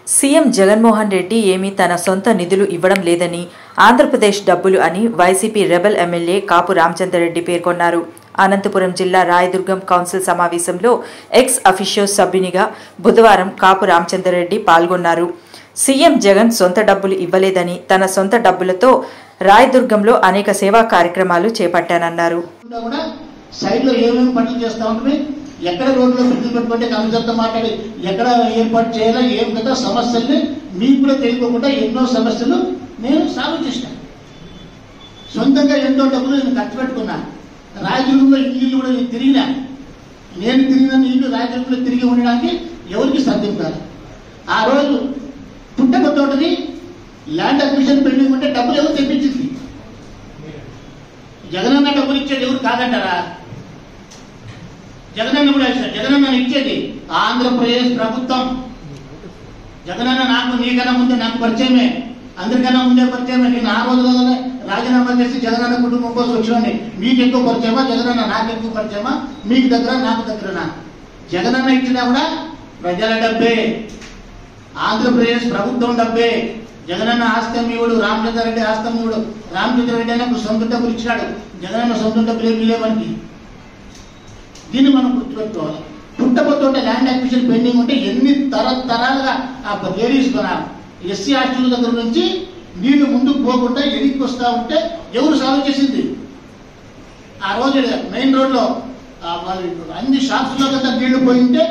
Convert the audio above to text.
CM Jaganmohan Reddy ఏమీ తన సొంత నిధులు ఇవ్వడం లేదని, ఆంధ్రప్రదేశ్ డబ్బులు అని వైసీపీ రెబెల్ ఎమ్మెల్యే కాపు రామచంద్రరెడ్డి పేర్కొన్నారు. అనంతపురం జిల్లా రాయదుర్గం కౌన్సిల్ సమావేశంలో ఎక్స్ అఫిషియో సభ్యునిగా బుధవారం కాపు రామచంద్రరెడ్డి పాల్గొన్నారు. సీఎం జగన్ సొంత డబ్బులు ఇవ్వలేదని, తన సొంత డబ్బులతో రాయదుర్గంలో అనేక సేవా కార్యక్రమాలు చేపట్టానన్నారు. ఎక్కడ రోడ్లో బిల్లులు పెట్టుకుంటే కమిషన్తో మాట్లాడి ఎక్కడ ఏర్పాటు చేయాలో ఏం కదా సమస్యల్ని మీకు కూడా తెలియకుండా ఎన్నో సమస్యలు నేను సాల్వ్ చేశాను. సొంతంగా ఎన్నో డబ్బులు నేను ఖర్చు పెట్టుకున్నా. రాయదుర్గంలో ఇల్లు కూడా తిరిగినా. నేను తిరిగిన ఇల్లు రాయదుర్గంలో తిరిగి ఉండడానికి ఎవరికి సాధ్యం కాదు. ఆ రోజు పుట్టక తోటని ల్యాండ్ అక్విజిషన్ పెండింగ్ ఉంటే డబ్బులు ఎవరు తెప్పించింది? జగనన్న డబ్బులు ఇచ్చేది ఎవరు కాదంటారా? జగనన్న కూడా ఇచ్చారు. జగనన్న ఇచ్చేది ఆంధ్రప్రదేశ్ ప్రభుత్వం. జగనన్న నాకు నీకన్నా ముందే నాకు పరిచయమే, అందరికన్నా ముందే పరిచయమే. నేను ఆ రోజుల్లోనే రాజీనామా చేసి జగనన్న కుటుంబం కోసం వచ్చాను. మీకు ఎక్కువ పరిచయమా జగనన్న నాకు ఎక్కువ పరిచయమా? మీకు దగ్గర నాకు దగ్గరనా? జగనన్న ఇచ్చినా కూడా ప్రజల డబ్బే, ఆంధ్రప్రదేశ్ ప్రభుత్వం డబ్బే. జగనన్న ఆస్తమీయుడు, రామచంద్రరెడ్డి ఆస్తమీయుడు. రామచంద్రరెడ్డి అన్న సొంత డబ్బులు ఇచ్చినాడు. జగనన్న సొంత డబ్బులు ఏమి లేవనికి. దీన్ని మనం గుర్తుపెట్టుకోవాలి. పుట్టబోతుంటే ల్యాండ్ అక్విజిషన్ పెండింగ్ ఉంటే ఎన్ని తరతరాలుగా ఆ లేడీస్ కొనాలి. ఎస్సీ హాస్టల్ దగ్గర నుంచి నీళ్లు ముందుకు పోకుండా ఎడికి వస్తూ ఉంటే ఎవరు సాల్వ్ చేసింది? ఆ రోజు మెయిన్ రోడ్లో అన్ని షాప్స్లో కదా నీళ్లు పోయింటే